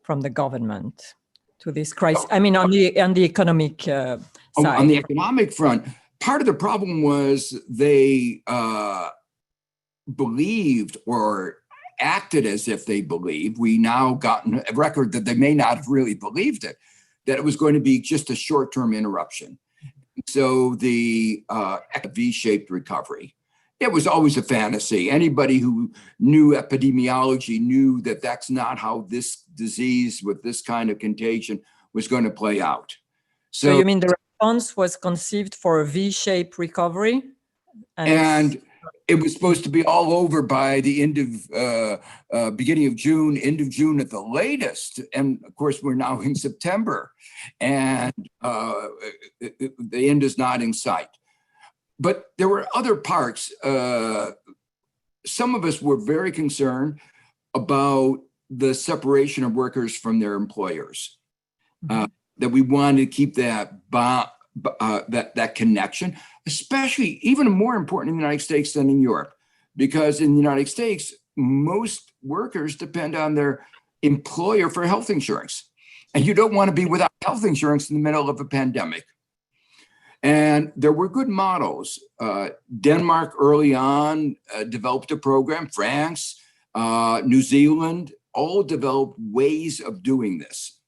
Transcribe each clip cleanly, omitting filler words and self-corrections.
from the government to this crisis? I mean, on the economic side. On the economic front, part of the problem was they believed or acted as if they believed. We now gotten a record that they may not have really believed it, that it was going to be just a short-term interruption. So the V-shaped recovery, it was always a fantasy. Anybody who knew epidemiology knew that that's not how this disease with this kind of contagion was going to play out. So you mean the response was conceived for a V-shaped recovery? And it was supposed to be all over by the end of beginning of June, end of June at the latest. And of course, we're now in September, and the end is not in sight. But there were other parts. Some of us were very concerned about the separation of workers from their employers, that we wanted to keep that that connection, especially even more important in the United States than in Europe, because in the United States, most workers depend on their employer for health insurance. And you don't want to be without health insurance in the middle of a pandemic. And there were good models. Denmark early on developed a program. France, New Zealand, all developed ways of doing this.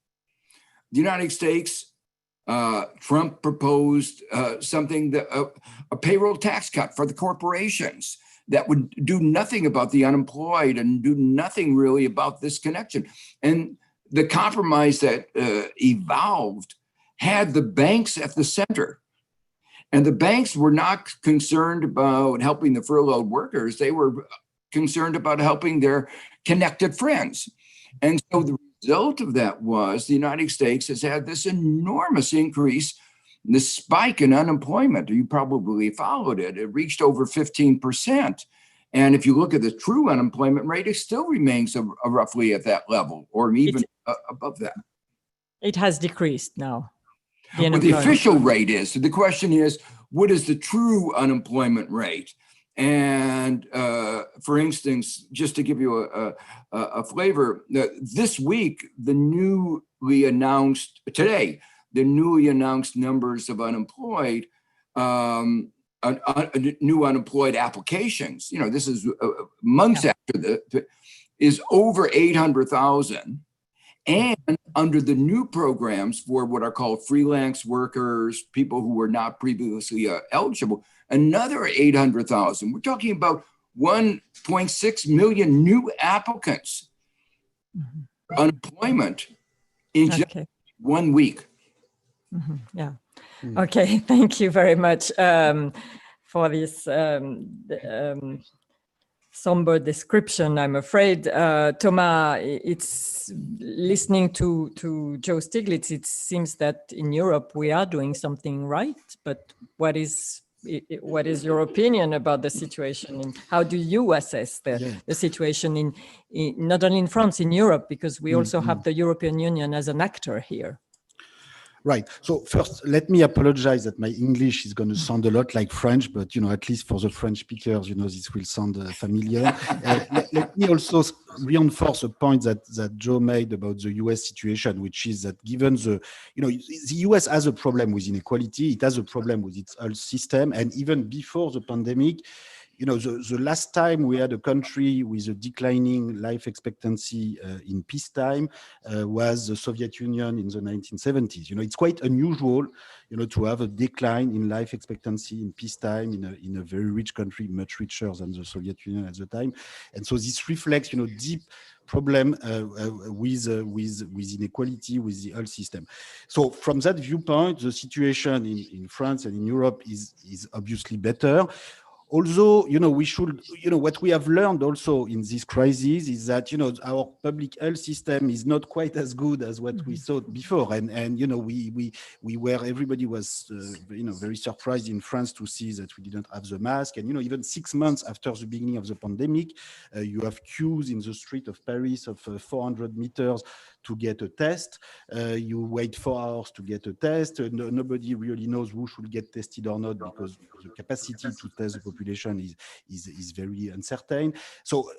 The United States, Trump proposed something that a payroll tax cut for the corporations that would do nothing about the unemployed and do nothing really about this connection. And the compromise that evolved had the banks at the center. And the banks were not concerned about helping the furloughed workers. They were concerned about helping their connected friends. And so the result of that was the United States has had this enormous increase, this spike in unemployment. You probably followed it. It reached over 15%. And if you look at the true unemployment rate, it still remains roughly at that level or even above that. It has decreased now. What the official rate is. So the question is, what is the true unemployment rate? And for instance, just to give you a flavor, this week, the newly announced numbers of unemployed, new unemployed applications, this is months after is over 800,000. And under the new programs for what are called freelance workers, people who were not previously eligible, another 800,000. We're talking about 1.6 million new applicants for unemployment in just 1 week. Yeah. Okay. Thank you very much for this somber description, I'm afraid. Thomas, it's listening to Joe Stiglitz, it seems that in Europe we are doing something right, but what is your opinion about the situation, and how do you assess the situation in not only in France, in Europe, because we also have the European Union as an actor here? Right. So first, let me apologize that my English is going to sound a lot like French, but, at least for the French speakers, this will sound familiar. Let me also reinforce a point that Joe made about the US situation, which is that given the US has a problem with inequality, it has a problem with its health system. And even before the pandemic, the last time we had a country with a declining life expectancy in peacetime was the Soviet Union in the 1970s. It's quite unusual, to have a decline in life expectancy in peacetime in a very rich country, much richer than the Soviet Union at the time. And so this reflects, deep problem with inequality, with the health system. So from that viewpoint, the situation in France and in Europe is obviously better. Although, we should, what we have learned also in this crisis is that, our public health system is not quite as good as what we thought before. And everybody was, very surprised in France to see that we didn't have the mask. And, even 6 months after the beginning of the pandemic, you have queues in the street of Paris of 400 meters to get a test. You wait 4 hours to get a test. Nobody really knows who should get tested or not, because the capacity to test the population is very uncertain. So,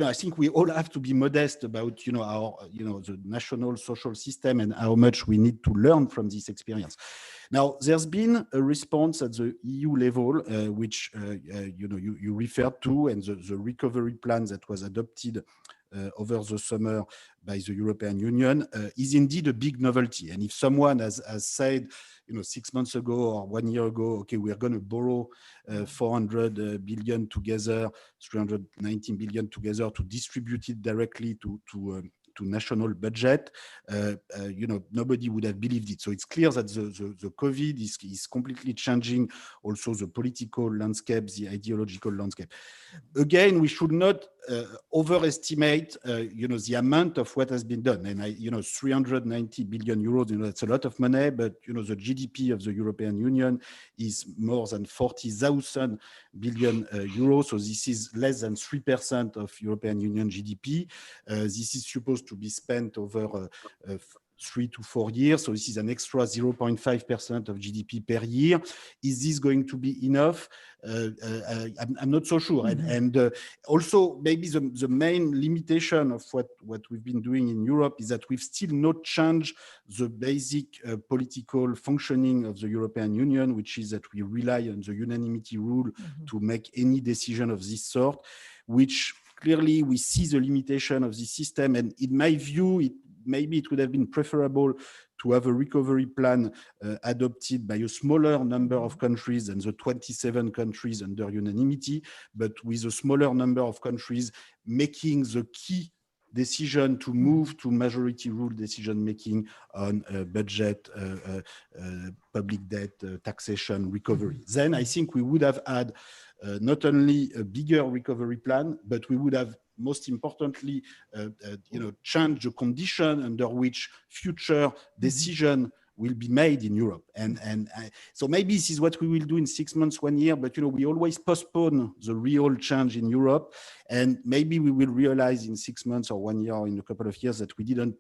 I think we all have to be modest about, our, the national social system and how much we need to learn from this experience. Now, there's been a response at the EU level, which you referred to, and the recovery plan that was adopted over the summer by the European Union is indeed a big novelty. And if someone has said, 6 months ago or 1 year ago, okay, we are going to borrow 400 billion together, 319 billion together to distribute it directly to national budget, nobody would have believed it. So it's clear that the COVID is completely changing also the political landscape, the ideological landscape. Again, we should not overestimate, the amount of what has been done. And 390 billion euros, that's a lot of money, but the GDP of the European Union is more than 40,000 billion euros. So this is less than 3% of European Union GDP. This is supposed to be spent over 3 to 4 years. So this is an extra 0.5% of GDP per year. Is this going to be enough? I'm not so sure. Mm-hmm. And also, maybe the main limitation of what we've been doing in Europe is that we've still not changed the basic political functioning of the European Union, which is that we rely on the unanimity rule mm-hmm. to make any decision of this sort, which clearly we see the limitation of this system. And in my view, maybe it would have been preferable to have a recovery plan adopted by a smaller number of countries than the 27 countries under unanimity, but with a smaller number of countries making the key decision to move to majority rule decision making on budget, public debt, taxation, recovery. Then I think we would have had not only a bigger recovery plan, but we would have, most importantly, change the condition under which future decision will be made in Europe. And so maybe this is what we will do in 6 months, 1 year, but we always postpone the real change in Europe. And maybe we will realize in 6 months or 1 year or in a couple of years that we didn't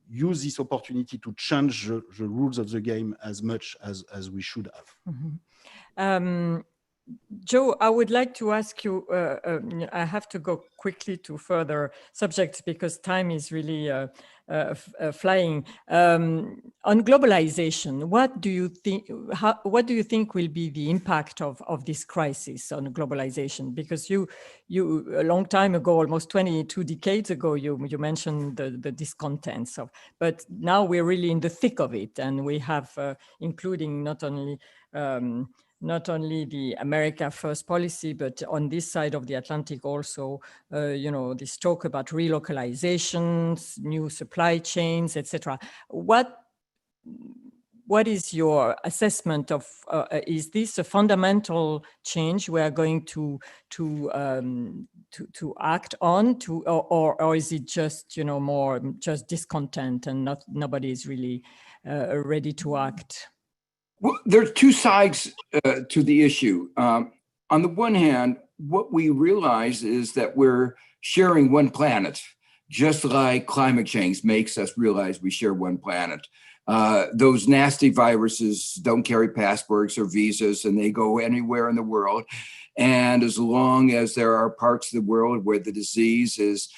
use this opportunity to change the rules of the game as much as we should have. Mm-hmm. Joe, I would like to ask you, I have to go quickly to further subjects because time is really flying. On globalization, what do you think will be the impact of this crisis on globalization? Because you a long time ago, almost 22 decades ago, you mentioned the discontents but now we're really in the thick of it, and we have, including not only the America First policy, but on this side of the Atlantic also, this talk about relocalizations, new supply chains, etc. What is your assessment of? Is this a fundamental change we are going to act on, or is it just more just discontent and nobody is really ready to act? Well, there are two sides to the issue. On the one hand, what we realize is that we're sharing one planet, just like climate change makes us realize we share one planet. Those nasty viruses don't carry passports or visas, and they go anywhere in the world. And as long as there are parts of the world where the disease is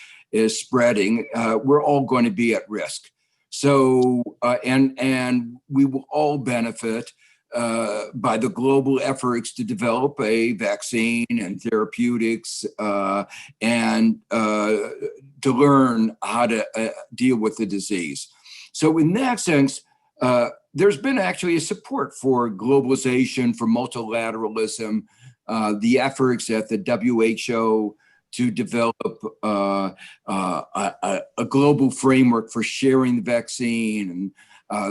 spreading, we're all going to be at risk. So, and we will all benefit by the global efforts to develop a vaccine and therapeutics and to learn how to deal with the disease. So in that sense, there's been actually a support for globalization, for multilateralism, the efforts at the WHO to develop a global framework for sharing the vaccine, and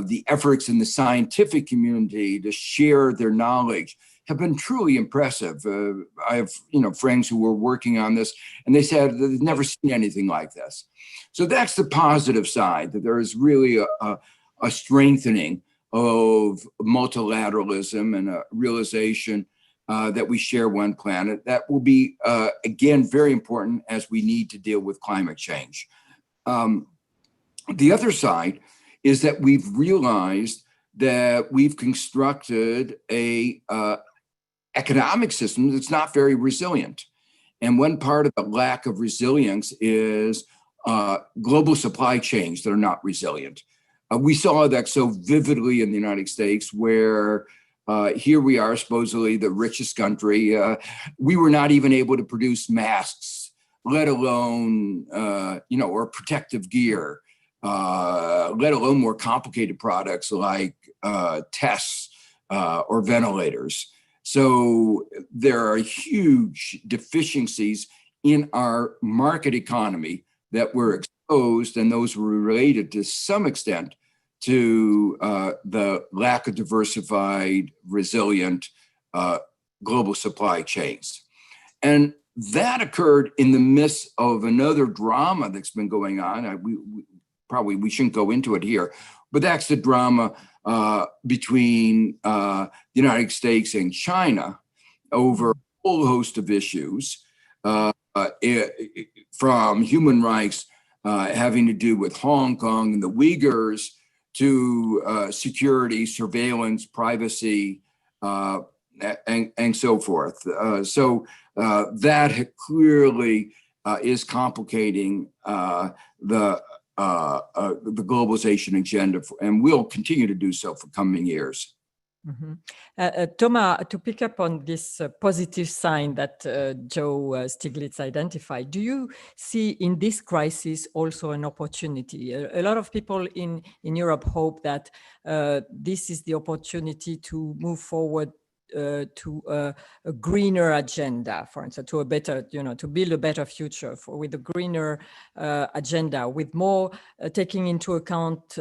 the efforts in the scientific community to share their knowledge have been truly impressive. I have friends who were working on this, and they said they've never seen anything like this. So that's the positive side, that there is really a strengthening of multilateralism and a realization that we share one planet. That will be, again, very important as we need to deal with climate change. The other side is that we've realized that we've constructed a economic system that's not very resilient. And one part of the lack of resilience is global supply chains that are not resilient. We saw that so vividly in the United States, where here we are, supposedly the richest country. We were not even able to produce masks, let alone, or protective gear, let alone more complicated products like tests or ventilators. So there are huge deficiencies in our market economy that were exposed, and those were related to some extent to the lack of diversified, resilient global supply chains. And that occurred in the midst of another drama that's been going on. We shouldn't go into it here, but that's the drama between the United States and China over a whole host of issues, from human rights having to do with Hong Kong and the Uyghurs to security, surveillance, privacy, and so forth. So that clearly is complicating the globalization agenda, and will continue to do so for coming years. Mm-hmm. Thomas, to pick up on this positive sign that Joe Stiglitz identified, do you see in this crisis also an opportunity? A lot of people in Europe hope that this is the opportunity to move forward to a greener agenda, for instance, to a better, to build a better future with a greener agenda, with more taking into account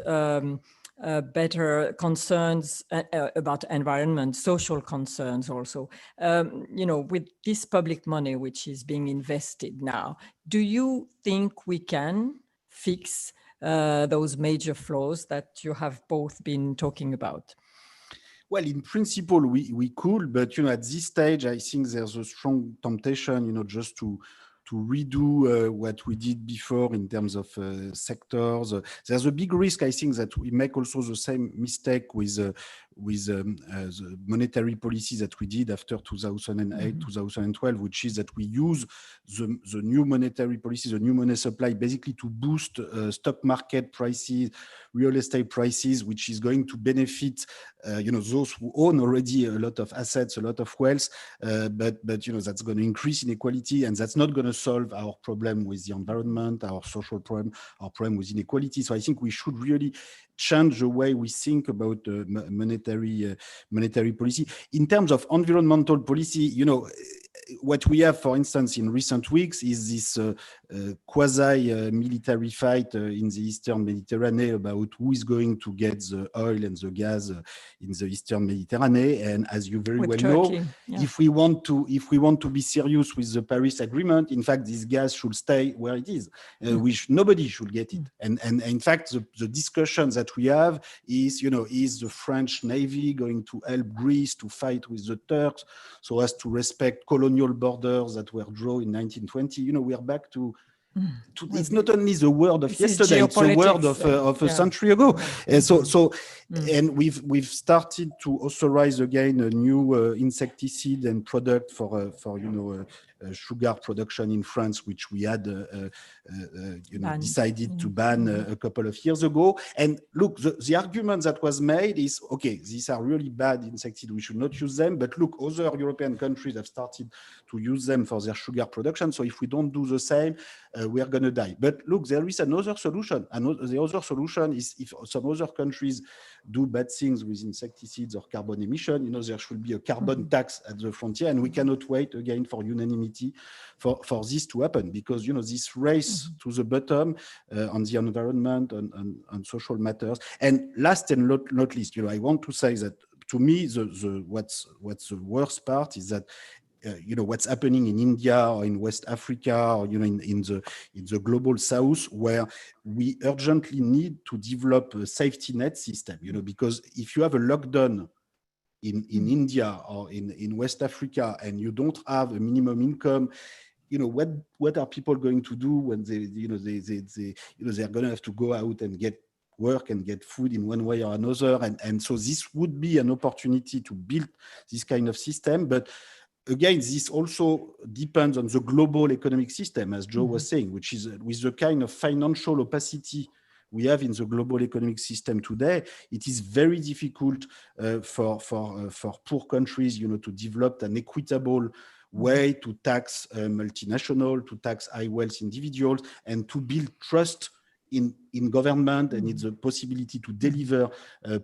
better concerns about environment, social concerns also. With this public money which is being invested now, do you think we can fix those major flaws that you have both been talking about? Well, in principle, we could, but at this stage, I think there's a strong temptation, just to redo what we did before in terms of sectors. There's a big risk, I think, that we make also the same mistake with the monetary policy that we did after 2008, 2012, which is that we use the new monetary policy, the new money supply, basically to boost stock market prices, real estate prices, which is going to benefit those who own already a lot of assets, a lot of wealth, but that's going to increase inequality, and that's not going to solve our problem with the environment, our social problem, our problem with inequality. So I think we should really change the way we think about monetary policy. In terms of environmental policy, what we have, for instance, in recent weeks is this quasi-military fight in the Eastern Mediterranean about who is going to get the oil and the gas in the Eastern Mediterranean. And as you very well know, if we want to be serious with the Paris Agreement, in fact, this gas should stay where it is. Nobody should get it. And in fact, the discussion that we have is, is the French Navy going to help Greece to fight with the Turks so as to respect colonial borders that were drawn in 1920? We are back to it's not only the word of yesterday, it's the word of a century ago. And we've started to authorize again a new insecticide and product for sugar production in France, which we had decided to ban a couple of years ago. And look, the argument that was made is, okay, these are really bad insecticides, we should not use them. But look, other European countries have started to use them for their sugar production. So if we don't do the same, we are going to die. But look, there is another solution. And the other solution is if some other countries do bad things with insecticides or carbon emission, there should be a carbon tax at the frontier. And we cannot wait again for unanimity for this to happen, because, this race to the bottom on the environment and social matters. And last and not least, I want to say that to me, what's the worst part is that what's happening in India or in West Africa or in the global South, where we urgently need to develop a safety net system. Because if you have a lockdown in India or in West Africa and you don't have a minimum income, what are people going to do when they're going to have to go out and get work and get food in one way or another, and so this would be an opportunity to build this kind of system. But again, this also depends on the global economic system, as Joe was saying, which is with the kind of financial opacity we have in the global economic system today, it is very difficult for poor countries, to develop an equitable way to tax multinational, to tax high wealth individuals, and to build trust in government and in the possibility to deliver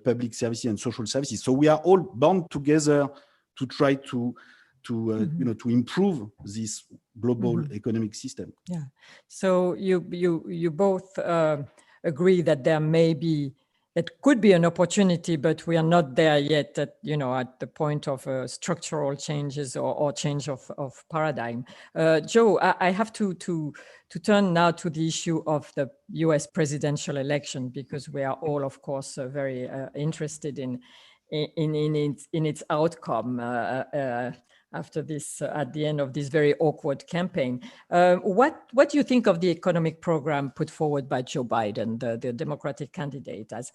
public services and social services. So we are all bound together to try to improve this global economic system. Yeah. So you both agree that that could be an opportunity, but we are not there yet at the point of structural changes or change of paradigm. Joe, I have to turn now to the issue of the US presidential election, because we are all, of course, very interested in its outcome after this, at the end of this very awkward campaign. What do you think of the economic program put forward by Joe Biden, the Democratic candidate? As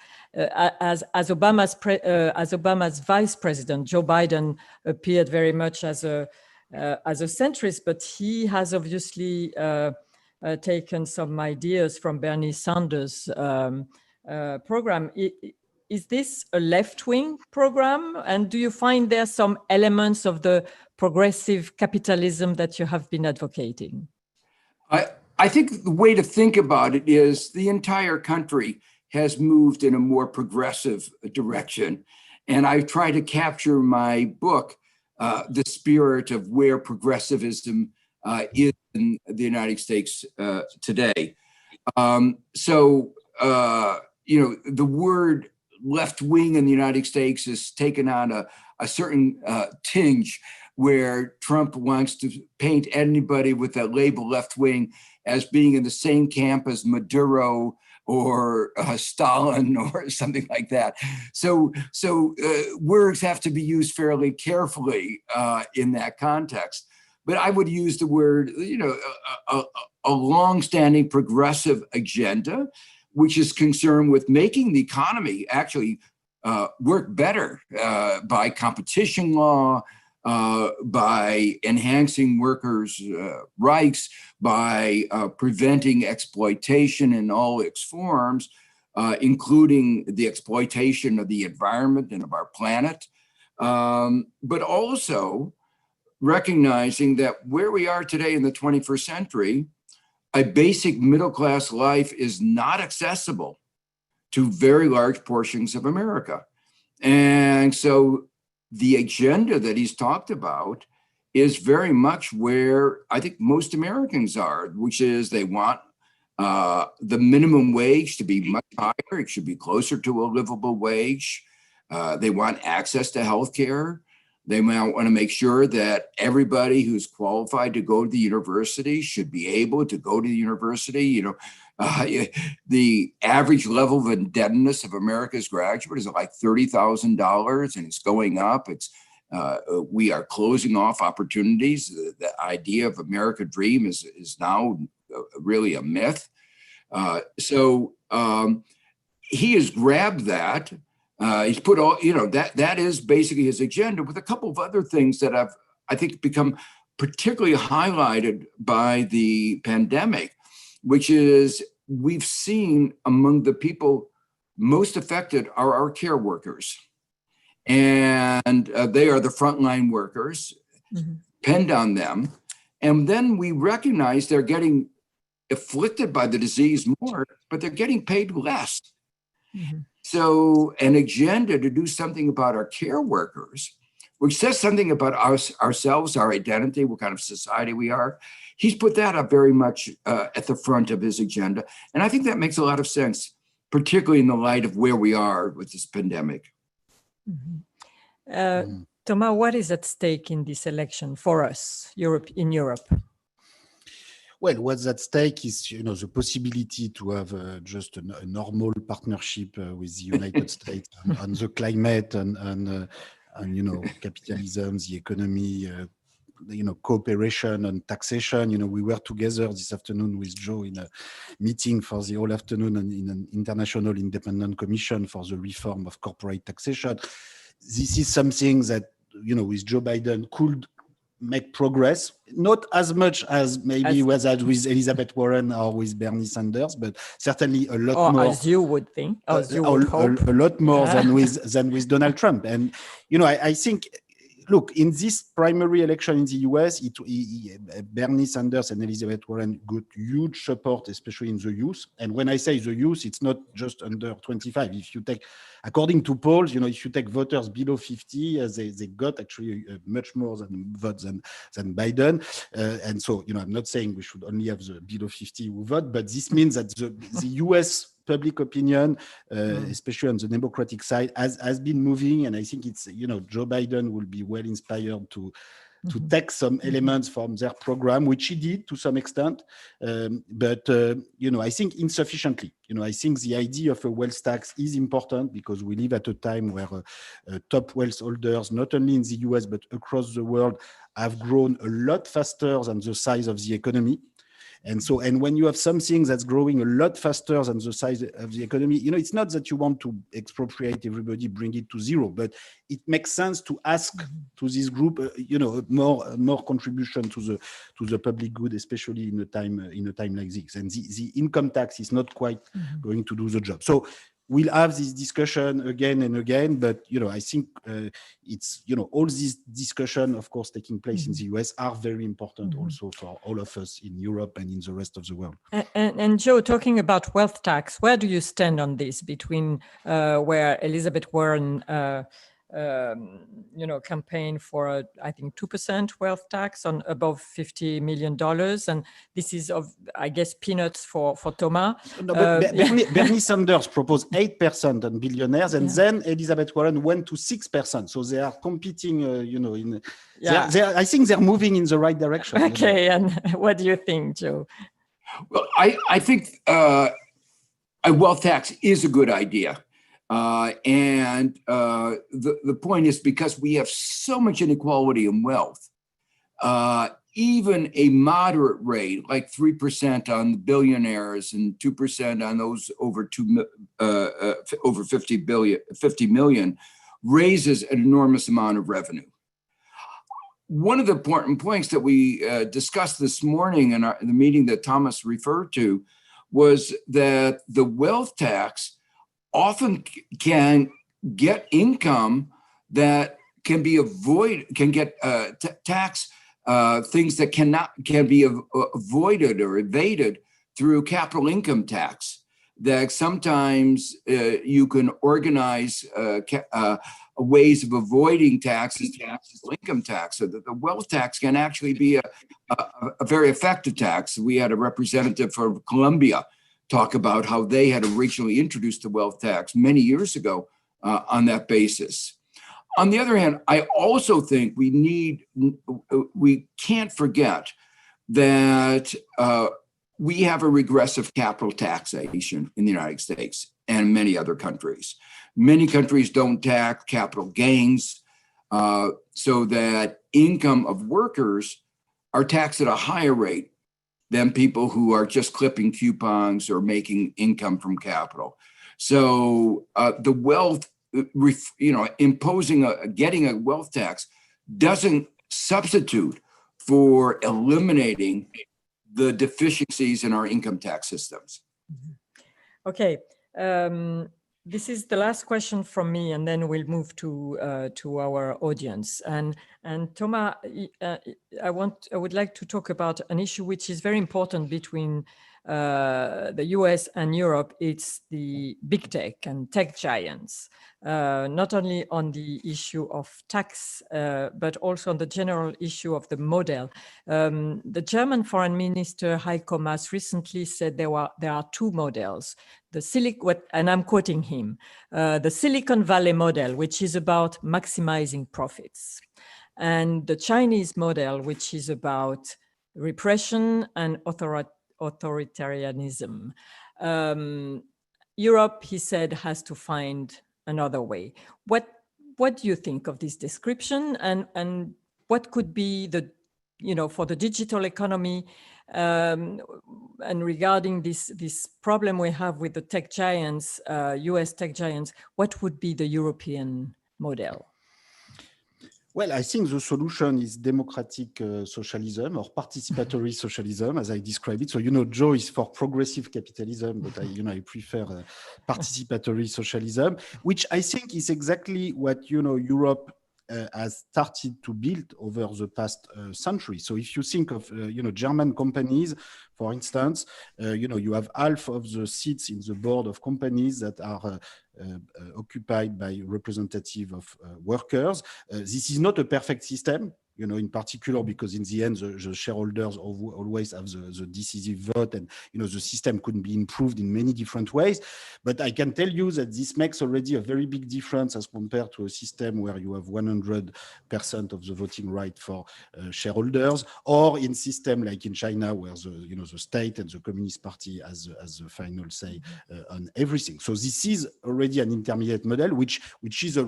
Obama's vice president, Joe Biden appeared very much as a centrist, but he has obviously taken some ideas from Bernie Sanders' program. Is this a left-wing program? And do you find there some elements of the progressive capitalism that you have been advocating? I think the way to think about it is the entire country has moved in a more progressive direction. And I try to capture in my book the spirit of where progressivism is in the United States today. The word left wing in the United States has taken on a certain tinge where Trump wants to paint anybody with that label left wing as being in the same camp as Maduro or Stalin or something like that. So words have to be used fairly carefully in that context. But I would use the word, a long-standing progressive agenda, which is concerned with making the economy actually work better by competition law, by enhancing workers' rights, by preventing exploitation in all its forms, including the exploitation of the environment and of our planet, but also recognizing that where we are today in the 21st century, a basic middle-class life is not accessible to very large portions of America. And so the agenda that he's talked about is very much where I think most Americans are, which is they want the minimum wage to be much higher. It should be closer to a livable wage. They want access to healthcare. They might want to make sure that everybody who's qualified to go to the university should be able to go to the university. The average level of indebtedness of America's graduate is like $30,000, and it's going up. We are closing off opportunities. The idea of American dream is now really a myth. So he has grabbed that. He's put all, that is basically his agenda, with a couple of other things that have, I think, become particularly highlighted by the pandemic, which is we've seen among the people most affected are our care workers. And they are the frontline workers, depend on them. And then we recognize they're getting afflicted by the disease more, but they're getting paid less. So an agenda to do something about our care workers, which says something about ourselves, our identity, what kind of society we are. He's put that up very much at the front of his agenda. And I think that makes a lot of sense, particularly in the light of where we are with this pandemic. Thomas, what is at stake in this election for us in Europe? Well, what's at stake is, the possibility to have just a normal partnership with the United States on the climate and capitalism, the economy, cooperation on taxation. We were together this afternoon with Joe in a meeting for the whole afternoon in an international independent commission for the reform of corporate taxation. This is something that, with Joe Biden could make progress, not as much as maybe was that with Elizabeth Warren or with Bernie Sanders, but certainly a lot more. As you would think, as you would hope. A lot more than with Donald Trump. And, I think, look, in this primary election in the US, Bernie Sanders and Elizabeth Warren got huge support, especially in the youth. And when I say the youth, it's not just under 25. If you take, according to polls, if you take voters below 50, they got actually much more votes than Biden. And so, I'm not saying we should only have the below 50 who vote, but this means that the US public opinion, especially on the Democratic side, has been moving. And I think it's, Joe Biden will be well inspired to take some elements from their program, which he did to some extent. But I think insufficiently. I think the idea of a wealth tax is important because we live at a time where top wealth holders, not only in the US, but across the world, have grown a lot faster than the size of the economy. And when you have something that's growing a lot faster than the size of the economy, it's not that you want to expropriate everybody, bring it to zero, but it makes sense to ask to this group, more contribution to the public good, especially in a time like this. And the income tax is not quite going to do the job. So we'll have this discussion again and again, but I think it's all these discussion, of course, taking place in the US are very important also for all of us in Europe and in the rest of the world. And Joe, talking about wealth tax, where do you stand on this between where Elizabeth Warren campaign for I think 2% wealth tax on above $50 million, and this is I guess peanuts for Thomas. No, but Bernie Sanders proposed 8% on billionaires, and then Elizabeth Warren went to 6%. So they are competing, I think they're moving in the right direction. Okay, and what do you think, Joe? Well, I think a wealth tax is a good idea. And the point is, because we have so much inequality in wealth, even a moderate rate, like 3% on the billionaires and 2% on those over 50 million, raises an enormous amount of revenue. One of the important points that we discussed this morning in the meeting that Thomas referred to was that the wealth tax often can get income that can be tax things that can be avoided or evaded through capital income tax. That sometimes you can organize ways of avoiding taxes, income tax, so that the wealth tax can actually be a very effective tax. We had a representative for Colombia talk about how they had originally introduced the wealth tax many years ago on that basis. On the other hand, I also think we can't forget that we have a regressive capital taxation in the United States and many other countries. Many countries don't tax capital gains, so that income of workers are taxed at a higher rate than people who are just clipping coupons or making income from capital. So the wealth, getting a wealth tax doesn't substitute for eliminating the deficiencies in our income tax systems. Okay. This is the last question from me, and then we'll move to our audience. And Thomas, I would like to talk about an issue which is very important between the US and Europe. It's the big tech and tech giants, not only on the issue of tax, but also on the general issue of the model. The German Foreign Minister Heiko Maas recently said there are two models. And I'm quoting him, the Silicon Valley model, which is about maximizing profits, and the Chinese model, which is about repression and authoritarianism. Europe, he said, has to find another way. What do you think of this description, and what could be the for the digital economy, and regarding this problem we have with the tech giants, US tech giants, what would be the European model? Well, I think the solution is democratic socialism or participatory socialism, as I describe it. So, Joe is for progressive capitalism, but I prefer participatory socialism, which I think is exactly what, Europe has started to build over the past century. So if you think of, German companies, for instance, you have half of the seats in the board of companies that are occupied by representative of workers. This is not a perfect system, in particular, because in the end, the shareholders always have the decisive vote, and, the system could be improved in many different ways. But I can tell you that this makes already a very big difference as compared to a system where you have 100% of the voting right for shareholders, or in system like in China, where the state and the Communist Party has the final say on everything. So this is already an intermediate model, which is a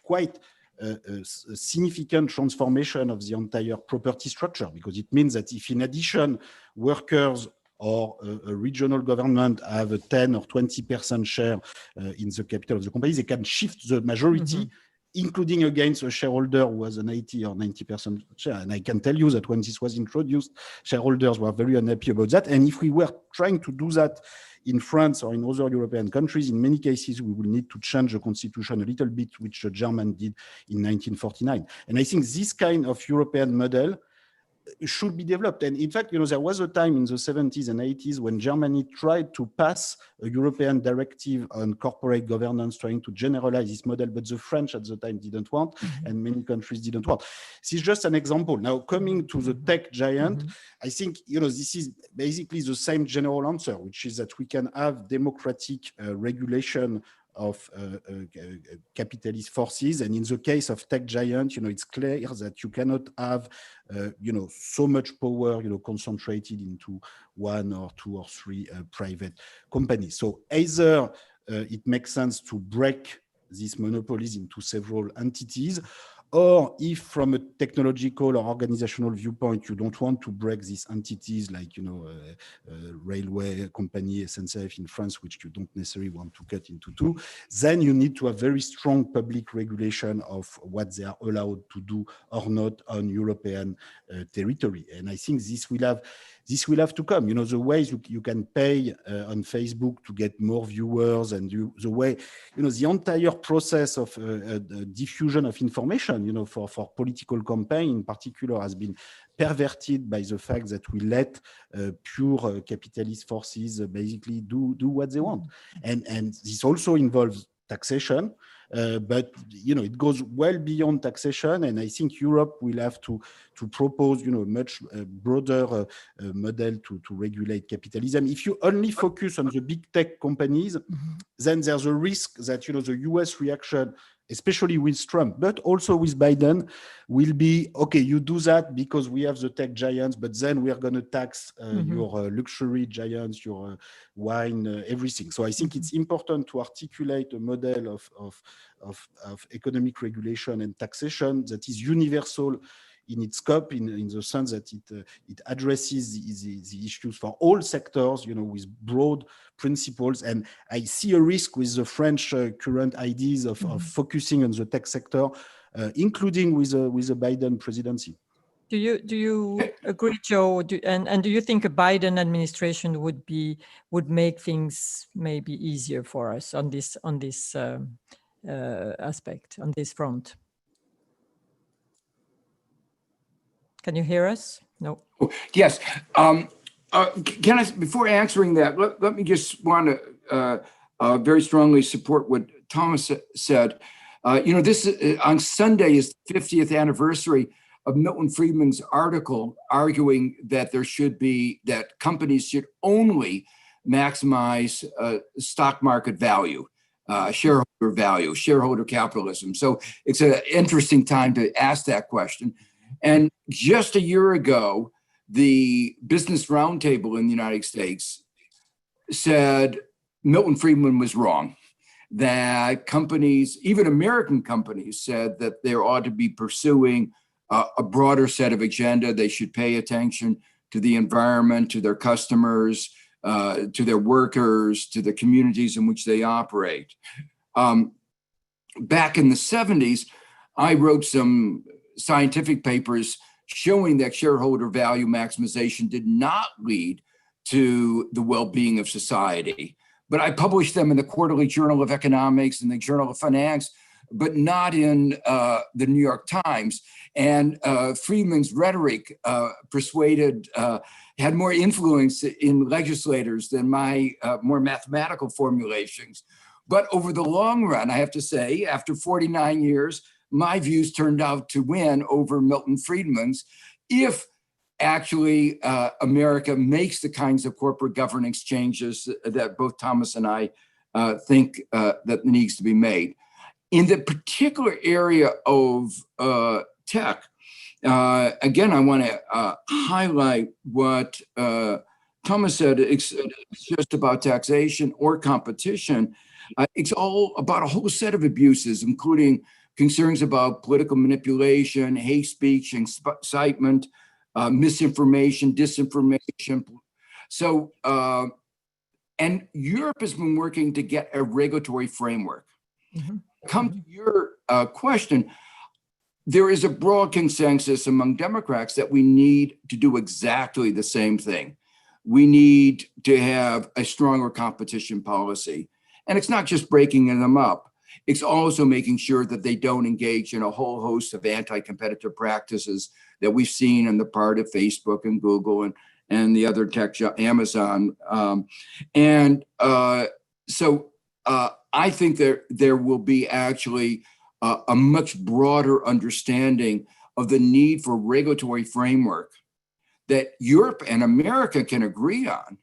quite a significant transformation of the entire property structure, because it means that if in addition workers or a regional government have a 10 or 20% share in the capital of the company, they can shift the majority, including against a shareholder who has an 80 or 90% share. And I can tell you that when this was introduced, shareholders were very unhappy about that. And if we were trying to do that in France or in other European countries, in many cases, we will need to change the constitution a little bit, which the German did in 1949. And I think this kind of European model should be developed. And in fact, there was a time in the 70s and 80s when Germany tried to pass a European directive on corporate governance, trying to generalize this model, but the French at the time didn't want, and many countries didn't want. This is just an example. Now, coming to the tech giant, I think, this is basically the same general answer, which is that we can have democratic regulation of capitalist forces. And in the case of tech giant, it's clear that you cannot have, so much power, concentrated into one or two or three private companies. So either it makes sense to break these monopolies into several entities, or if from a technological or organizational viewpoint, you don't want to break these entities like, railway company, SNCF in France, which you don't necessarily want to cut into two, then you need to have very strong public regulation of what they are allowed to do or not on European territory. And I think this will have to come. The ways you can pay on Facebook to get more viewers, and the way, the entire process of diffusion of information, for political campaign in particular, has been perverted by the fact that we let pure capitalist forces basically do what they want. And this also involves taxation, but it goes well beyond taxation, and I think Europe will have to propose a much broader model to regulate capitalism. If you only focus on the big tech companies, then there's a risk that the US reaction, especially with Trump, but also with Biden, will be, okay, you do that because we have the tech giants, but then we are going to tax your luxury giants, your wine, everything. So I think it's important to articulate a model of economic regulation and taxation that is universal in its scope, in the sense that it addresses the issues for all sectors, with broad principles. And I see a risk with the French current ideas of focusing on the tech sector, including with the Biden presidency. Do you agree, Joe? And do you think a Biden administration would make things maybe easier for us on this aspect, on this front? Can you hear us? No. Yes. Can I, before answering that, let me just want to very strongly support what Thomas said. This on Sunday is the 50th anniversary of Milton Friedman's article arguing that that companies should only maximize stock market value, shareholder value, shareholder capitalism. So it's an interesting time to ask that question. And just a year ago, the Business Roundtable in the United States said Milton Friedman was wrong, that companies, even American companies, said that there ought to be pursuing a broader set of agenda. They should pay attention to the environment, to their customers, to their workers, to the communities in which they operate. Back in the 70s, I wrote some scientific papers showing that shareholder value maximization did not lead to the well-being of society. But I published them in the Quarterly Journal of Economics and the Journal of Finance, but not in the New York Times. And Friedman's rhetoric had more influence in legislators than my more mathematical formulations. But over the long run, I have to say, after 49 years, my views turned out to win over Milton Friedman's, if actually America makes the kinds of corporate governance changes that both Thomas and I think that needs to be made. In the particular area of tech, again, I want to highlight what Thomas said. It's just about taxation or competition. It's all about a whole set of abuses, including concerns about political manipulation, hate speech, incitement, misinformation, disinformation. So, and Europe has been working to get a regulatory framework. Mm-hmm. Come to your question, there is a broad consensus among Democrats that we need to do exactly the same thing. We need to have a stronger competition policy. And it's not just breaking them up. It's also making sure that they don't engage in a whole host of anti-competitive practices that we've seen on the part of Facebook and Google and the other tech, Amazon. So I think there will be actually a much broader understanding of the need for regulatory framework that Europe and America can agree on.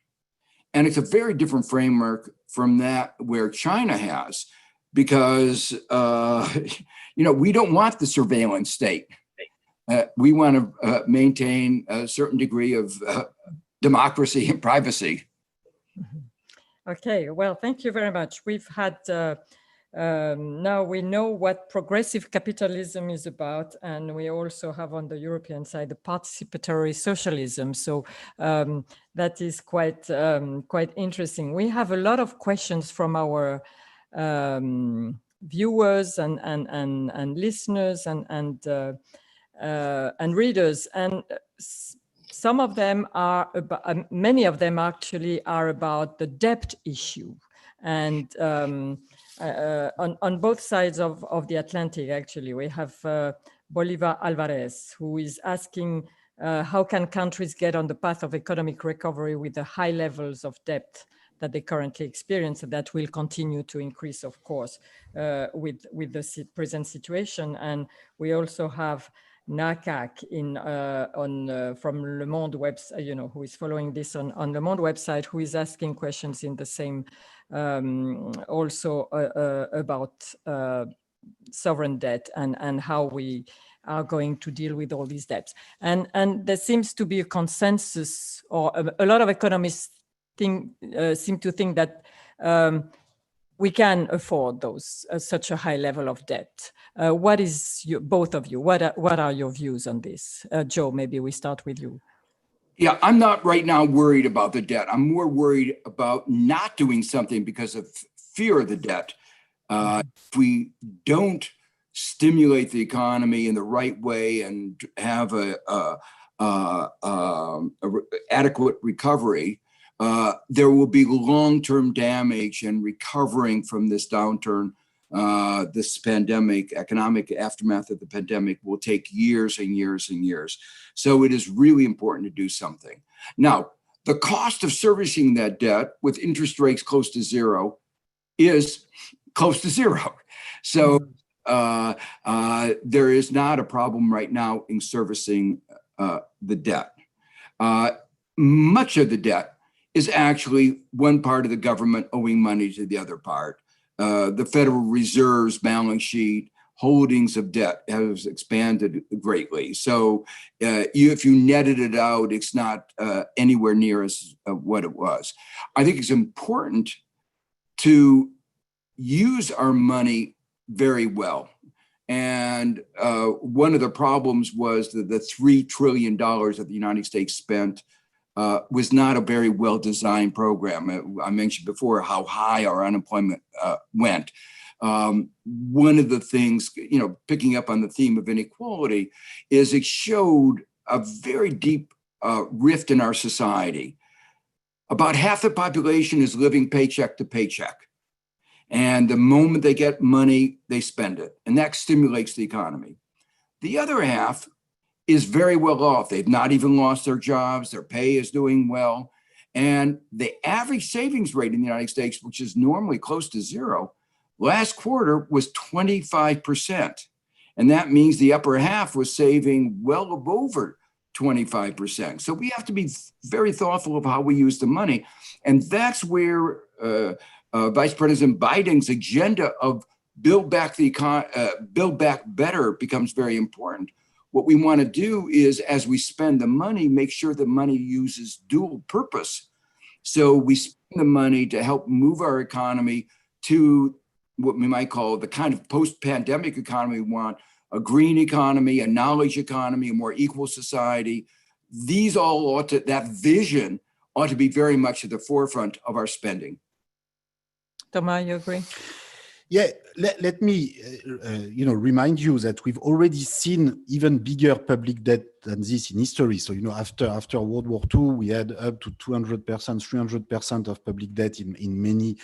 And it's a very different framework from that where China has, because we don't want the surveillance state. We want to maintain a certain degree of democracy and privacy. Okay, well, thank you very much. We've had, now we know what progressive capitalism is about, and we also have on the European side the participatory socialism. So that is quite interesting. We have a lot of questions from our viewers and listeners and readers, and some of them are about, many of them actually are about the debt issue, and on both sides of the Atlantic. Actually, we have Bolivar Alvarez, who is asking how can countries get on the path of economic recovery with the high levels of debt that they currently experience, and that will continue to increase, of course, with the present situation. And we also have Nakak from Le Monde website, who is following this on Le Monde website, who is asking questions in the same, also about sovereign debt and how we are going to deal with all these debts. And there seems to be a consensus, or a lot of economists seem to think that we can afford such a high level of debt. What is both of you? What are your views on this? Joe, maybe we start with you. Yeah, I'm not right now worried about the debt. I'm more worried about not doing something because of fear of the debt. If we don't stimulate the economy in the right way and have a adequate recovery, there will be long-term damage, and recovering from this downturn, this pandemic, economic aftermath of the pandemic, will take years and years and years. So it is really important to do something. Now, the cost of servicing that debt with interest rates close to zero is close to zero. So there is not a problem right now in servicing the debt. Much of the debt is actually one part of the government owing money to the other part. The Federal Reserve's balance sheet holdings of debt has expanded greatly. So if you netted it out, it's not anywhere near as what it was. I think it's important to use our money very well. And one of the problems was that the $3 trillion that the United States spent was not a very well-designed program. I mentioned before how high our unemployment went. One of the things, picking up on the theme of inequality, is it showed a very deep rift in our society. About half the population is living paycheck to paycheck. And the moment they get money, they spend it. And that stimulates the economy. The other half is very well off. They've not even lost their jobs. Their pay is doing well. And the average savings rate in the United States, which is normally close to zero, last quarter was 25%. And that means the upper half was saving well over 25%. So we have to be very thoughtful of how we use the money. And that's where Vice President Biden's agenda of build back better becomes very important. What we want to do is, as we spend the money, make sure the money uses dual purpose. So we spend the money to help move our economy to what we might call the kind of post-pandemic economy we want, a green economy, a knowledge economy, a more equal society. These all that vision ought to be very much at the forefront of our spending. Thomas, you agree? Yeah, let me remind you that we've already seen even bigger public debt than this in history. So, after World War II, we had up to 200%, 300% of public debt in many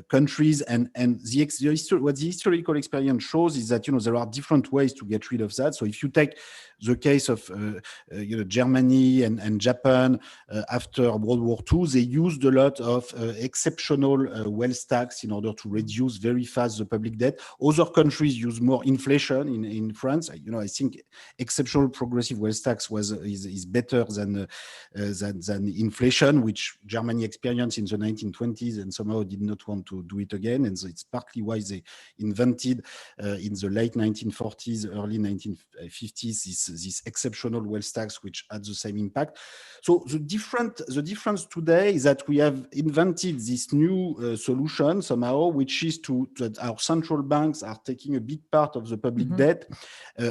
countries. And what the historical experience shows is that, there are different ways to get rid of that. So if you take the case of, Germany and Japan after World War II, they used a lot of exceptional wealth tax in order to reduce very fast the public debt. Other countries use more inflation. In France, I think exceptional progressive wealth tax is better than inflation, which Germany experienced in the 1920s and somehow did not want to do it again. And so it's partly why they invented in the late 1940s, early 1950s this exceptional wealth tax, which had the same impact. So the difference today is that we have invented this new solution somehow, which is that our central banks are taking a big part of the public debt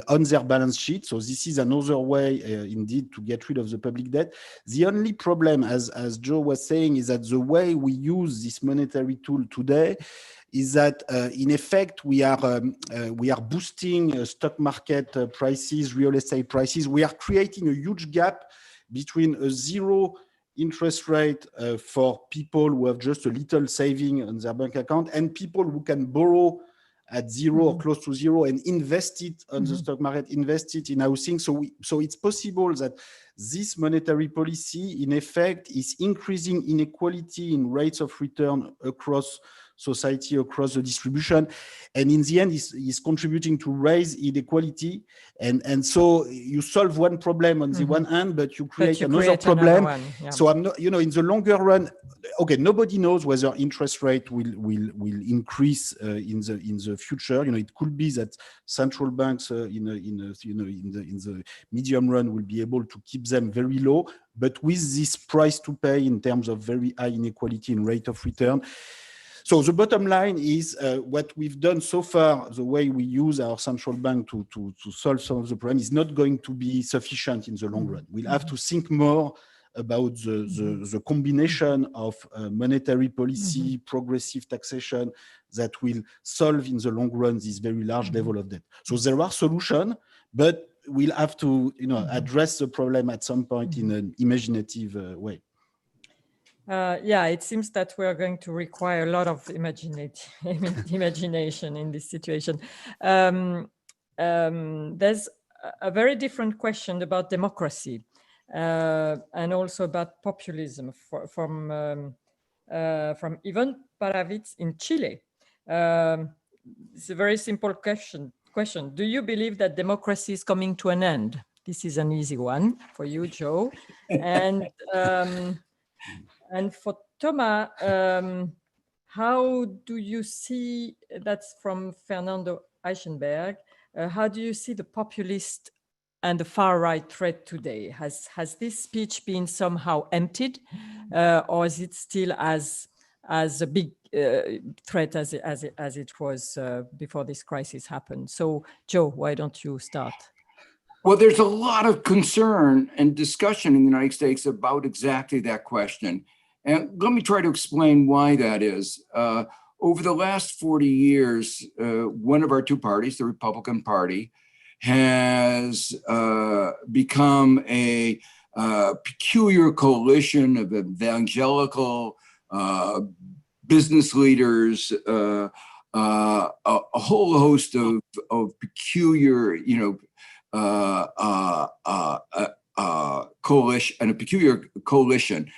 on their balance sheet. So this is another way, indeed, to get rid of the public debt. The only problem, as Joe was saying, is that the way we use this monetary tool today is that, in effect, we are boosting stock market prices, real estate prices. We are creating a huge gap between a zero interest rate for people who have just a little saving on their bank account and people who can borrow at zero or close to zero and invest it on the stock market, invest it in housing. So it's possible that this monetary policy, in effect, is increasing inequality in rates of return across society, across the distribution, and in the end is contributing to raise inequality. And so you solve one problem on the one hand, but you create another problem. So I'm not, in the longer run, okay, nobody knows whether interest rate will increase in the future. It could be that central banks in the medium run will be able to keep them very low, but with this price to pay in terms of very high inequality in rate of return. So the bottom line is what we've done so far, the way we use our central bank to solve some of the problem is not going to be sufficient in the long run. We'll have to think more about the combination of monetary policy, progressive taxation that will solve in the long run this very large level of debt. So there are solutions, but we'll have to address the problem at some point in an imaginative way. It seems that we are going to require a lot of imagination in this situation. There's a very different question about democracy and also about populism from Ivan Paravitz in Chile. It's a very simple question. Do you believe that democracy is coming to an end? This is an easy one for you, Joe. And for Thomas, how do you see, that's from Fernando Eichenberg, how do you see the populist and the far-right threat today? Has this speech been somehow emptied, or is it still as a big threat as it was before this crisis happened. So, Joe, why don't you start? Well, there's a lot of concern and discussion in the United States about exactly that question. And let me try to explain why that is. Over the last 40 years, one of our two parties, the Republican Party, has become a peculiar coalition of evangelical business leaders, a whole host of peculiar, coalition, and a peculiar coalition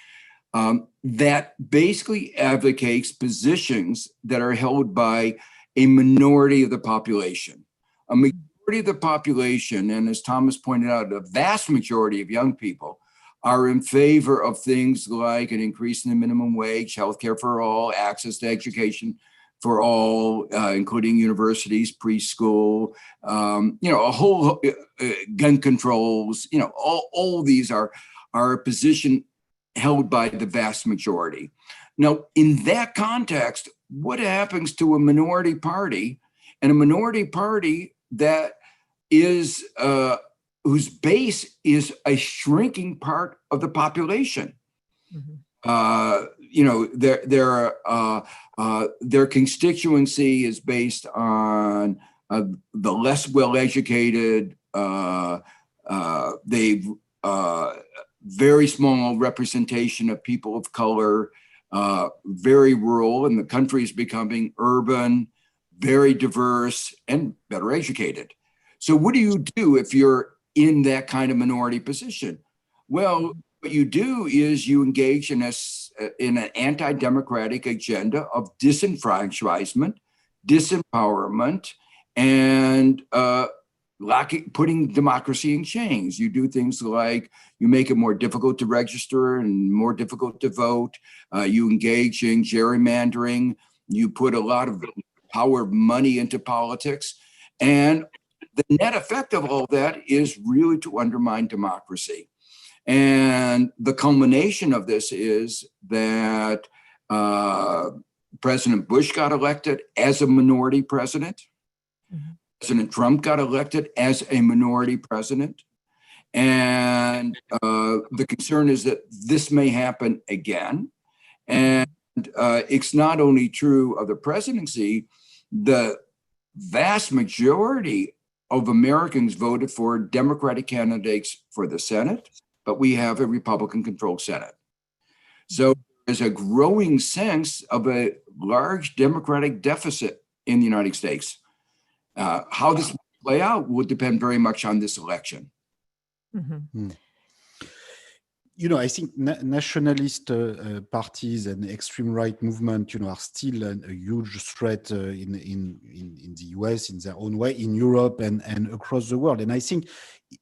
that basically advocates positions that are held by a minority of the population. A majority of the population, and as Thomas pointed out, a vast majority of young people are in favor of things like an increase in the minimum wage, healthcare for all, access to education for all, including universities, preschool, a whole gun controls, all these are a position held by the vast majority. Now, in that context, what happens to a minority party, and a minority party that is whose base is a shrinking part of the population? Mm-hmm. Their constituency is based on the less well-educated. They've very small representation of people of color, very rural, and the country is becoming urban, very diverse, and better educated. So what do you do if you're in that kind of minority position? Well, what you do is you engage in an anti-democratic agenda of disenfranchisement, disempowerment, and putting democracy in chains. You do things like you make it more difficult to register and more difficult to vote. You engage in gerrymandering. You put a lot of power, money into politics. And the net effect of all that is really to undermine democracy. And the culmination of this is that President Bush got elected as a minority president. Mm-hmm. President Trump got elected as a minority president. And the concern is that this may happen again. And it's not only true of the presidency, the vast majority of Americans voted for Democratic candidates for the Senate, but we have a Republican-controlled Senate. So there's a growing sense of a large Democratic deficit in the United States. How this will play out will depend very much on this election. Mm-hmm. I think nationalist parties and extreme right movement, are still a huge threat in the US, in their own way, in Europe and across the world. And I think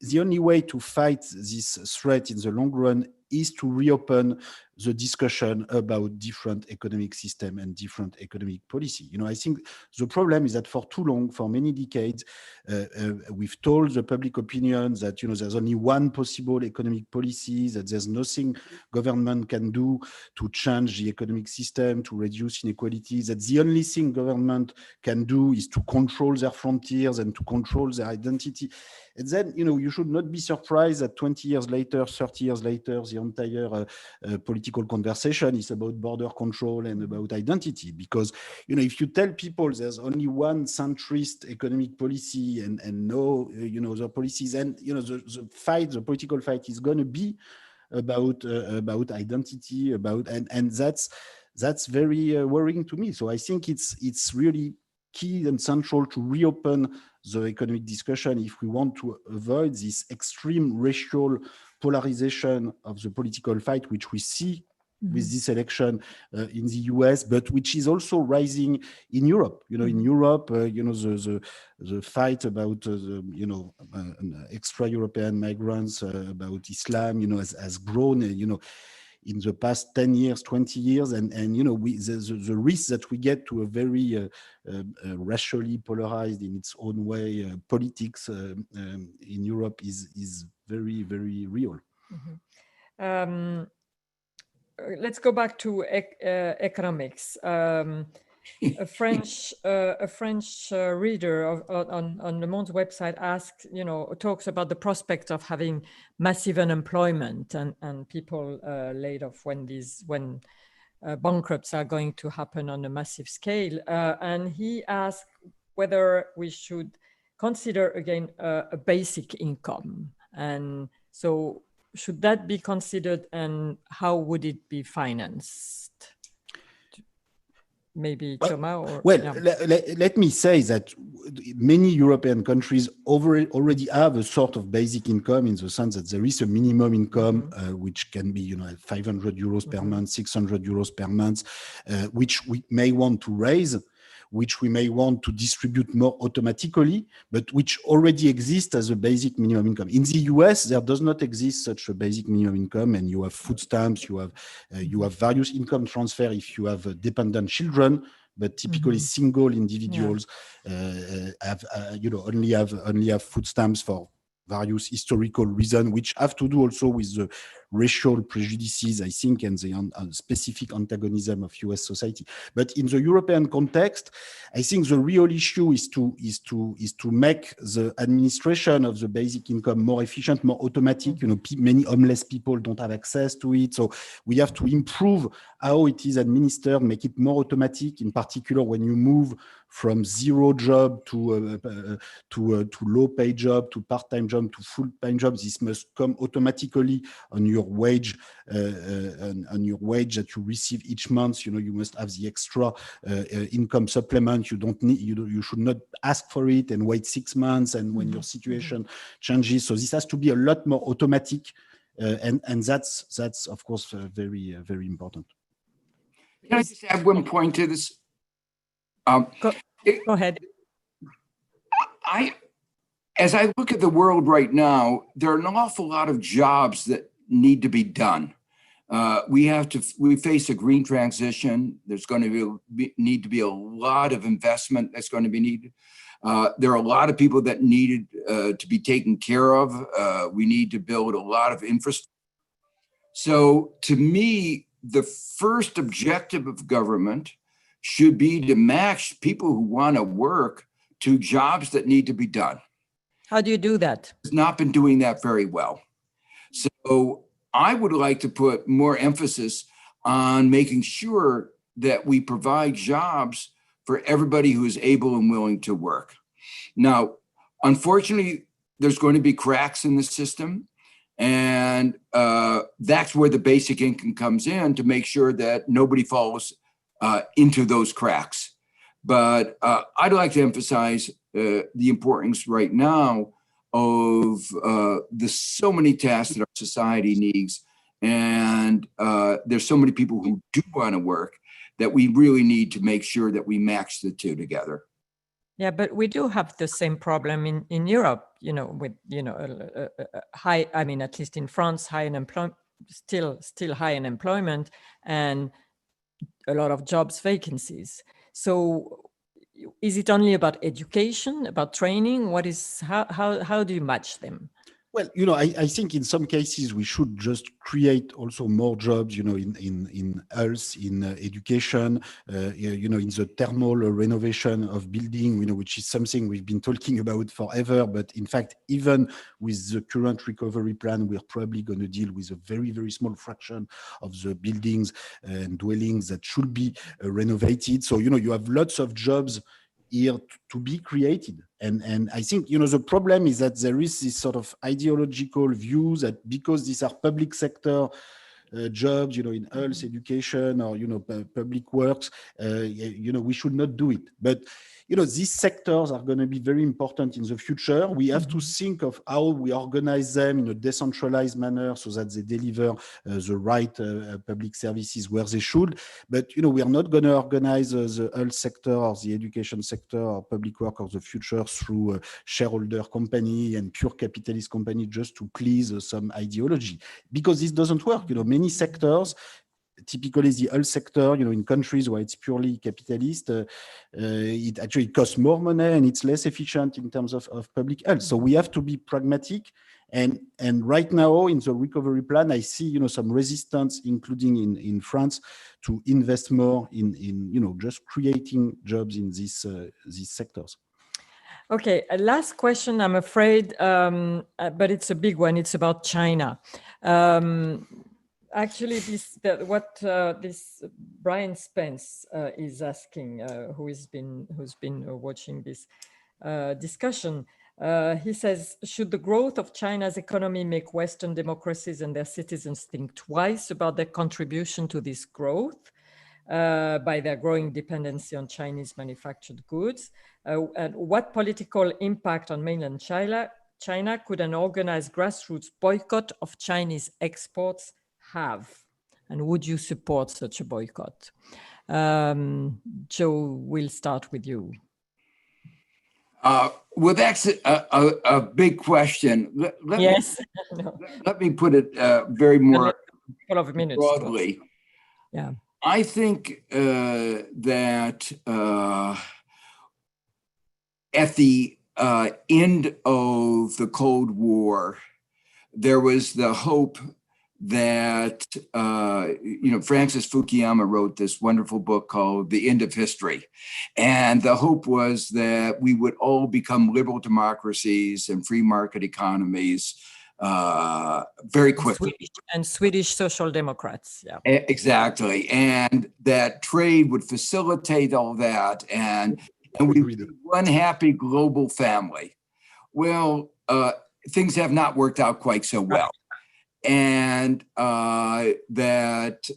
the only way to fight this threat in the long run is to reopen the discussion about different economic system and different economic policy. I think the problem is that for too long, for many decades, we've told the public opinion that, there's only one possible economic policy, that there's nothing government can do to change the economic system, to reduce inequalities, that the only thing government can do is to control their frontiers and to control their identity. And then, you should not be surprised that 20 years later, 30 years later, the entire political conversation is about border control and about identity. Because, if you tell people there's only one centrist economic policy and no, other policies, and, the political fight is going to be about identity, and that's very worrying to me. So I think it's really key and central to reopen the economic discussion if we want to avoid this extreme racial polarization of the political fight, which we see with this election in the US, but which is also rising in Europe. In Europe, the fight about extra-European migrants, about Islam, has grown. In the past 10 years, 20 years, and the risk that we get to a very racially polarized in its own way politics in Europe is very, very real. Mm-hmm. let's go back to economics. A French reader on Le Monde's website asks, talks about the prospect of having massive unemployment and people laid off when bankrupts are going to happen on a massive scale. And he asked whether we should consider again a basic income. And so should that be considered, and how would it be financed? Maybe Thomas? Or, let me say that many European countries already have a sort of basic income, in the sense that there is a minimum income, which can be 500 euros per month, 600 euros per month, which we may want to raise, which we may want to distribute more automatically, but which already exists as a basic minimum income. In the US, there does not exist such a basic minimum income, and you have food stamps, you have various income transfer if you have dependent children, but typically single individuals only have food stamps for various historical reasons, which have to do also with the racial prejudices, I think, and the specific antagonism of US society. But in the European context, I think the real issue is to make the administration of the basic income more efficient, more automatic. Many homeless people don't have access to it, so we have to improve how it is administered, make it more automatic. In particular, when you move from zero job to low pay job, to part-time job, to full-time job, this must come automatically on your wage, that you receive each month. You must have the extra income supplement. You should not ask for it and wait 6 months, and when your situation changes. So this has to be a lot more automatic, and that's of course very very important. Can I just add one point to this? Go ahead. As I look at the world right now, there are an awful lot of jobs that need to be done. We face a green transition. There's going to need to be a lot of investment that's going to be needed. There are a lot of people that needed to be taken care of. We need to build a lot of infrastructure. So to me, the first objective of government should be to match people who want to work to jobs that need to be done. How do you do that? It's not been doing that very well. So I would like to put more emphasis on making sure that we provide jobs for everybody who is able and willing to work. Now, unfortunately, there's going to be cracks in the system, and that's where the basic income comes in, to make sure that nobody falls into those cracks. But I'd like to emphasize the importance right now of the so many tasks that our society needs, and there's so many people who do want to work, that we really need to make sure that we match the two together. Yeah, but we do have the same problem in Europe, with high. I mean, at least in France, high unemployment, still high unemployment, and a lot of jobs vacancies. So is it only about education, about training? How do you match them? Well, I think in some cases we should just create also more jobs, in health, in education, in the thermal renovation of building, which is something we've been talking about forever. But in fact, even with the current recovery plan, we're probably going to deal with a very, very small fraction of the buildings and dwellings that should be renovated. So, you have lots of jobs here to be created. And I think, the problem is that there is this sort of ideological view that because these are public sector jobs, in health, education, or, public works, we should not do it. But, these sectors are going to be very important in the future. We have to think of how we organize them in a decentralized manner so that they deliver the right public services where they should. But, we are not going to organize the health sector or the education sector or public work of the future through a shareholder company and pure capitalist company just to please some ideology, because this doesn't work. Many sectors, typically the health sector, in countries where it's purely capitalist, it actually costs more money and it's less efficient in terms of public health. So we have to be pragmatic And right now in the recovery plan, I see some resistance, including in France, to invest more in just creating jobs in these sectors. Okay, a last question, I'm afraid, but it's a big one. It's about China. Actually, this Brian Spence is asking, who's been watching this discussion. He says, should the growth of China's economy make Western democracies and their citizens think twice about their contribution to this growth by their growing dependency on Chinese manufactured goods? And what political impact on mainland China could an organized grassroots boycott of Chinese exports have? And would you support such a boycott? Joe, we'll start with you. Well, that's a big question. Let me put it very more broadly. Yeah. I think that at the end of the Cold War, there was the hope that, Francis Fukuyama wrote this wonderful book called The End of History. And the hope was that we would all become liberal democracies and free market economies very quickly. And Swedish social democrats. Yeah, exactly. And that trade would facilitate all that. And we would be one happy global family. Well, things have not worked out quite so well. And that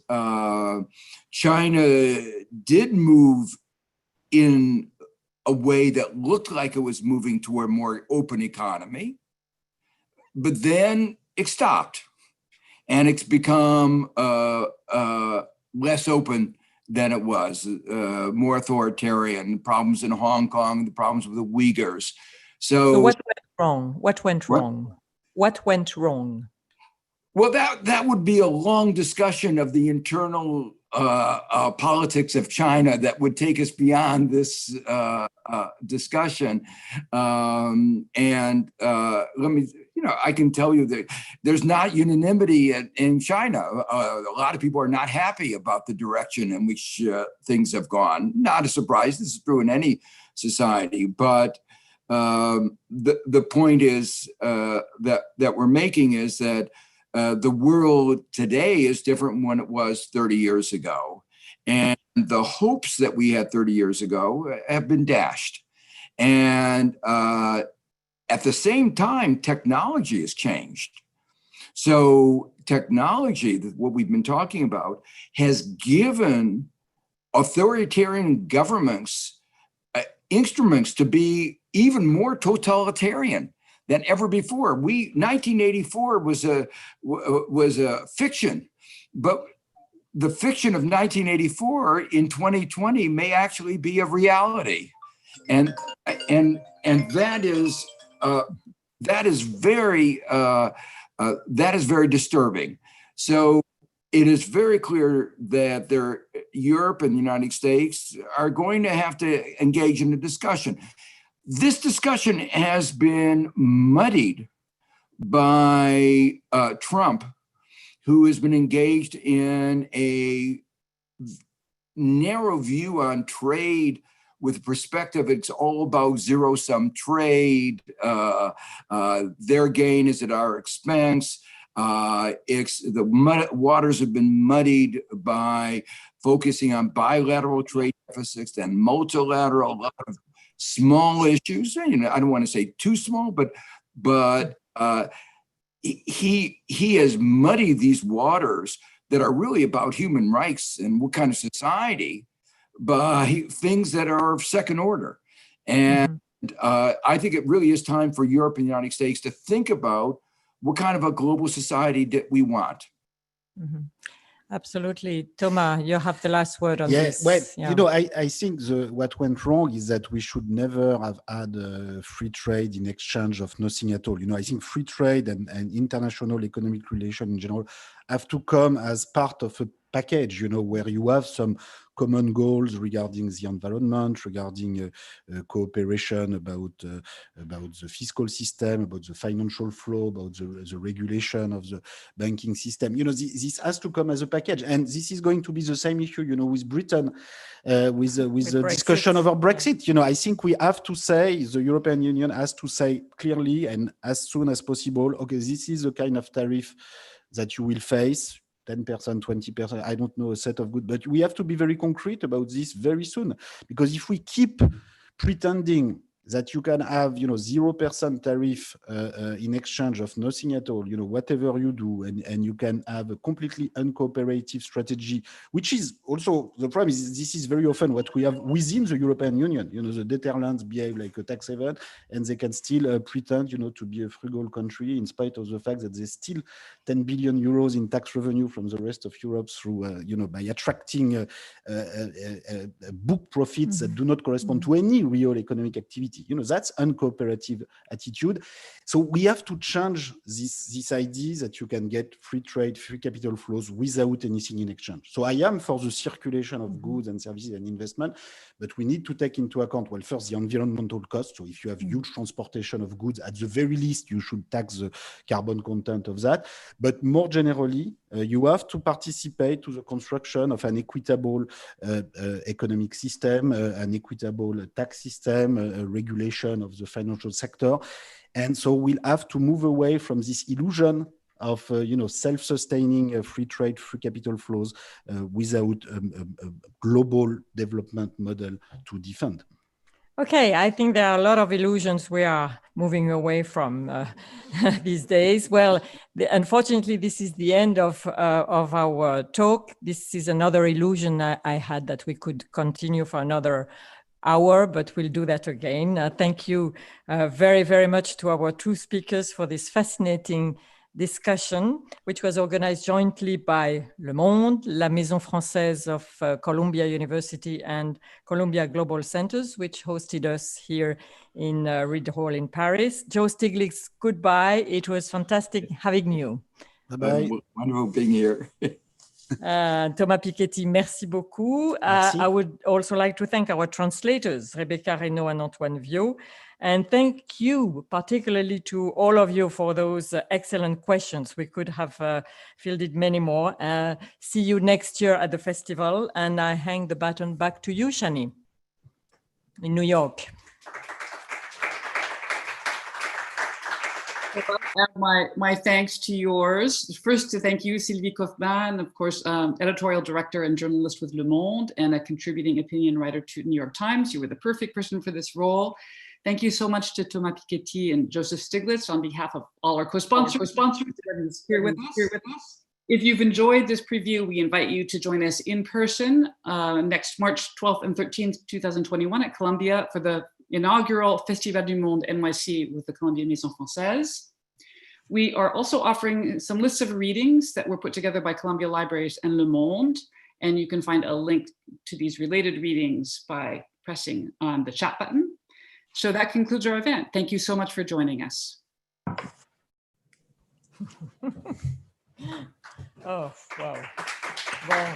China did move in a way that looked like it was moving toward a more open economy, but then it stopped, and it's become less open than it was, more authoritarian. Problems in Hong Kong, the problems with the Uyghurs. So what went wrong? What went wrong? What went wrong? Well, that would be a long discussion of the internal politics of China that would take us beyond this discussion. And let me, I can tell you that there's not unanimity in China. A lot of people are not happy about the direction in which things have gone. Not a surprise. This is true in any society. But the point is that we're making is that the world today is different than when it was 30 years ago. And the hopes that we had 30 years ago have been dashed. And at the same time, technology has changed. So technology, what we've been talking about, has given authoritarian governments instruments to be even more totalitarian than ever before. 1984 was a fiction, but the fiction of 1984 in 2020 may actually be a reality, and that is very disturbing. So it is very clear that Europe and the United States are going to have to engage in a discussion. This discussion has been muddied by Trump, who has been engaged in a narrow view on trade with perspective. It's all about zero-sum trade. Their gain is at our expense. The waters have been muddied by focusing on bilateral trade deficits and multilateral, a lot of small issues. I don't want to say too small, but he has muddied these waters that are really about human rights and what kind of society by things that are of second order. And I think it really is time for Europe and the United States to think about what kind of a global society that we want. Mm-hmm. Absolutely. Thomas, you have the last word on this. Well, I think what went wrong is that we should never have had free trade in exchange of nothing at all. I think free trade and international economic relations in general have to come as part of a package, where you have some common goals regarding the environment, regarding cooperation about the fiscal system, about the financial flow, about the regulation of the banking system. This has to come as a package, and this is going to be the same issue, with Britain, with the discussion over Brexit. I think we have to say, the European Union has to say clearly and as soon as possible, okay, this is the kind of tariff that you will face. 10%, 20%, I don't know, a set of goods, but we have to be very concrete about this very soon, because if we keep pretending that you can have, 0% tariff in exchange of nothing at all, whatever you do, and you can have a completely uncooperative strategy, which is also the problem is this is very often what we have within the European Union. The Netherlands behave like a tax haven, and they can still pretend, to be a frugal country in spite of the fact that they still 10 billion euros in tax revenue from the rest of Europe through, by attracting book profits that do not correspond to any real economic activity. That's uncooperative attitude. So we have to change this idea that you can get free trade, free capital flows without anything in exchange. So I am for the circulation of goods and services and investment, but we need to take into account, well, first, the environmental cost. So if you have huge transportation of goods, at the very least, you should tax the carbon content of that. But more generally, you have to participate to the construction of an equitable economic system, an equitable tax system, regulation of the financial sector. And so we'll have to move away from this illusion of self-sustaining free trade, free capital flows without a global development model to defend. Okay, I think there are a lot of illusions we are moving away from these days. Well, unfortunately, this is the end of our talk. This is another illusion I had, that we could continue for another hour, but we'll do that again. Thank you very, very much to our two speakers for this fascinating discussion, which was organized jointly by Le Monde, La Maison Française of Columbia University, and Columbia Global Centers, which hosted us here in Reed Hall in Paris. Joe Stiglitz, goodbye. It was fantastic having you. Bye-bye. Wonderful being here. Thomas Piketty, merci beaucoup. I would also like to thank our translators, Rebecca Reynaud and Antoine Viau. And thank you particularly to all of you for those excellent questions. We could have fielded many more. See you next year at the festival. And I hang the baton back to you, Shani, in New York. My thanks to yours. First, to thank you, Sylvie Kaufmann, of course, editorial director and journalist with Le Monde, and a contributing opinion writer to New York Times. You were the perfect person for this role. Thank you so much to Thomas Piketty and Joseph Stiglitz on behalf of all our co-sponsors here with us. If you've enjoyed this preview, we invite you to join us in person next March 12th and 13th, 2021 at Columbia for the inaugural Festival du Monde NYC with the Columbia Maison Française. We are also offering some lists of readings that were put together by Columbia Libraries and Le Monde, and you can find a link to these related readings by pressing on the chat button. So that concludes our event. Thank you so much for joining us. Oh, wow. Wow.